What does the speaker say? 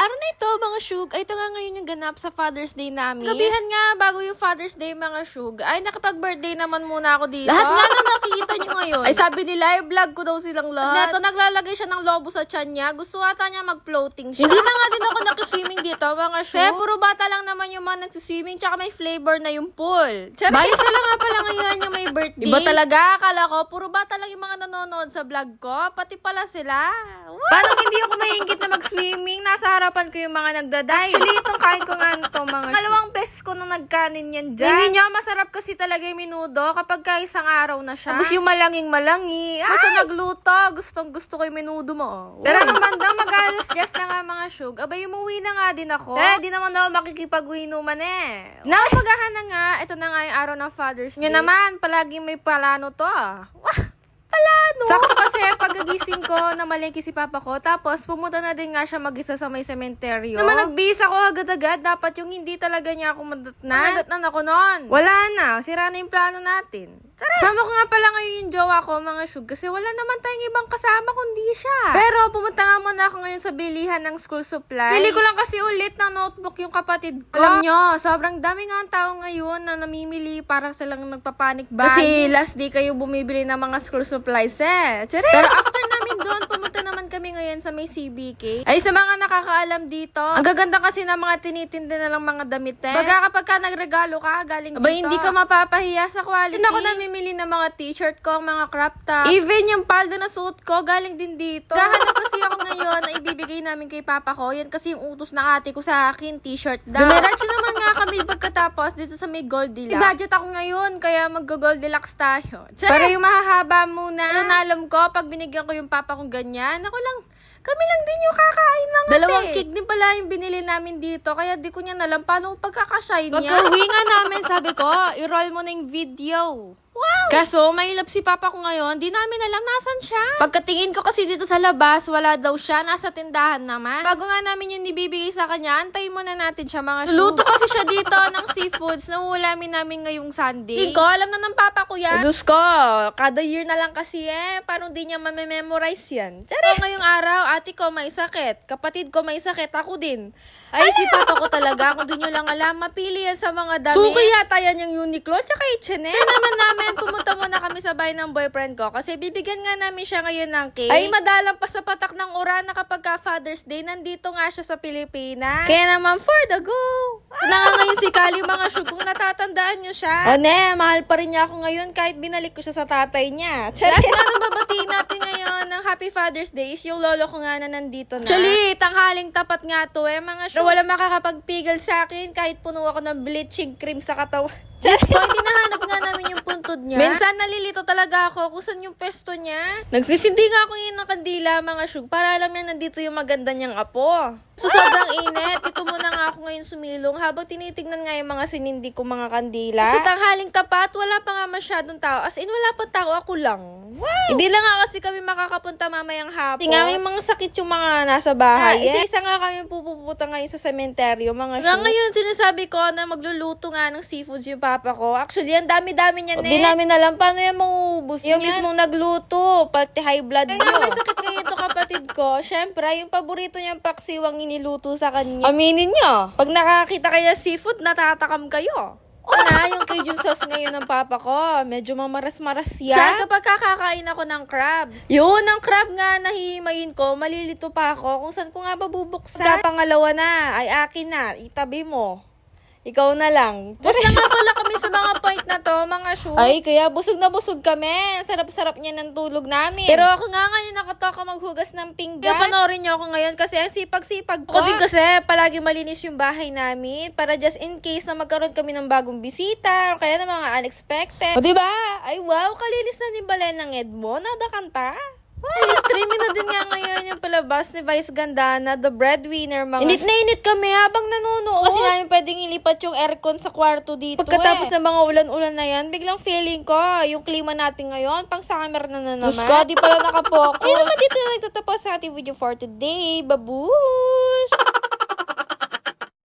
Sa araw na ito, mga syug, ay ito nga ngayon yung ganap sa Father's Day namin. Gabihan nga, bago yung Father's Day, mga syug, ay nakapag-birthday naman muna ako dito. Lahat nga na makikita nyo ngayon. Ay sabi nila, i-vlog ko daw silang lahat. Neto, naglalagay siya ng lobo sa tiyan niya. Gusto ata niya mag-floating siya. Hindi na nga din ako nakiswimming dito, mga syug. Puro bata lang naman yung mga nagsiswimming, tsaka may flavor na yung pool. Bali sila nga pala ngayon yung may birthday. Iba talaga, akala ko, puro bata lang yung mga nanonood sa vlog ko. Pati pala sila. Parang hindi ako maingit na mag-swimming. Nasa harapan ko yung mga nagdaday. Actually, itong kain ko nga nito, mga dalawang beses ko na nagkanin yan dyan. Hindi niya, masarap kasi talaga yung minudo kapag ka isang araw na siya. Tapos yung malanging-malangi. Basta nagluto, gustong-gusto ko yung minudo mo. Pero nung bandang mag-alas-gas na nga, mga syug, abay, umuwi na nga din ako. Di naman daw makikipag-uinuman eh. Naupagahan na nga, ito na nga yung araw ng Father's Day. Yun naman, palagi may plano to Palano? Sakto kasi pagkagising ko, namalengke si papa ko, tapos pumunta na din nga siya mag-isa sa may sementeryo. Naman nagbihis ako agad-agad, dapat yung hindi talaga niya ako madatnan. Madatnan ako noon. Wala na, sira na yung plano natin. Sama ko nga pala ngayon yung jowa ko, mga syug, kasi wala naman tayong ibang kasama kundi siya. Pero pumunta nga muna ako ngayon sa bilihan ng school supply. Pili ko lang kasi ulit ng notebook yung kapatid ko. Alam nyo, sobrang dami nga ang tao ngayon na namimili, parang silang nagpapanik ba. Kasi last day kayo bumibili ng mga school supplies eh. Pero after namin doon, pumunta naman kami ngayon sa may CBK. Ay, sa mga nakakaalam dito, ang gaganda kasi ng mga tinitinda na lang mga damit eh. Baga kapag ka nagregalo ka, galing dito. Hindi ka mapapahiya sa quality. Hindi ako namimili ng mga t-shirt ko, mga crop top. Even yung palda na suit ko, galing din dito. Gahanap kasi ako ngayon na ibibigay namin kay papa ko. Yan kasi yung utos ng ate ko sa akin, t-shirt daw. Dumiretso naman nga kami pagkatapos dito sa may Goldilocks. I-budget ako ngayon, kaya mag-Goldilocks tayo. Para yung mahahaba muna. Pero na alam ko, pag binigyan ko yung papa kong ganyan, ako lang, kami lang din yung kakain ng ate. Dalawang cake din pala yung binili namin dito, kaya di ko niya nalam paano pagkakashine niya. Pagka-uwi nga namin, sabi ko, i-roll mo na yung video. Wow! Kaso, may love si papa ko ngayon, di namin alam nasan siya. Pagkatingin ko kasi dito sa labas, wala daw siya, nasa tindahan naman. Bago nga namin yung ibibigay sa kanya, antayin muna natin siya, mga syug. Luto kasi siya dito ng seafoods na uulamin namin ngayong Sunday. Hindi ko, alam na ng papa ko yan. Diyos ko, kada year na lang kasi parang di niya mamememorize yan. Charis! Ngayong araw, ate ko may sakit, kapatid ko may sakit, ako din. Ay, si papa ko talaga, kung di nyo lang alam, mapili yan sa mga damit. Suki yata yan yung Uniqlo, tsaka H&M. So naman namin, pumunta muna kami sa bahay ng boyfriend ko, kasi bibigyan nga namin siya ngayon ng cake. Ay, madalang pa sa patak ng Urana kapag ka Father's Day, nandito nga siya sa Pilipinas. Kaya naman, for the go! Na nga ngayon si Kali, mga syug, kung natatandaan nyo siya. O ne, mahal pa rin niya ako ngayon, kahit binalik ko siya sa tatay niya. Last nga nung babatiin natin ngayon ng Happy Father's Day is yung lolo ko nga na nandito na. Actually, tanghaling tapat nga to mga syug. Wala makakapagpigil sa akin kahit puno ako ng bleaching cream sa katawan. Just po, hinahanap nga namin yung puntod niya. Minsan nalilito talaga ako kung saan yung pesto niya. Nagsisindi nga ako ngayon ng kandila, mga syug, para alam niya nandito yung maganda niyang apo. So, sobrang init. Ito muna nga ako ngayon sumilong habang tinitignan nga yung mga sinindi ko mga kandila. Kasi tanghaling tapat, wala pa nga masyadong tao. As in, wala pa tao, ako lang. Wow! Hindi lang nga kasi kami makakapunta mamayang hapon. Nga may mga sakit yung mga nasa bahay. Isa-isa nga kami pupupunta ngayon sa sementeryo, mga syug. Ngayon, sinasabi ko na magluluto nga ng seafoods yung papa ko. Actually, ang dami-dami niyan Di namin alam paano yung maubos yung mismong nagluto, pati high blood mo. May sakit ngayon to kapatid ko. Syempre, yung paborito niyang paksiwang iniluto sa kanya. Aminin niyo, pag nakakita kayo seafood, natatakam kayo. Yung Cajun sauce ngayon ng papa ko, medyo mamaras-maras yan. Saan kapag kakakain ako ng crabs? Yun, ang crab nga nahihimayin ko, malilito pa ako kung saan ko nga babubuksan. Pangalawa na, ay akin na, itabi mo. Ikaw na lang. Bus na nga pala kami sa mga point na to, mga syug. Ay, kaya busog na busog kami. Sarap-sarap niya ng tulog namin. Pero ako nga ngayon nakatoka maghugas ng pinggan. Kaya panoorin niyo ako ngayon kasi ang sipag-sipag ko. Ako din kasi palagi malinis yung bahay namin para just in case na magkaroon kami ng bagong bisita o kaya ng mga unexpected. O diba? Ay wow, kalinis na ni Balen ng Edmo. Nadakanta. Ay, streaming na din nga ngayon yung palabas ni Vice Gandana, The Breadwinner, mga. Init na init kami habang nanonood. Kasi namin pwedeng ilipat yung aircon sa kwarto dito. Pagkatapos ng mga ulan-ulan na yan, biglang feeling ko, yung klima natin ngayon, pang summer na naman. Diyos ko, di pala nakapokus. Kaya naman dito na nagtatapos sa ating video for today. Babush!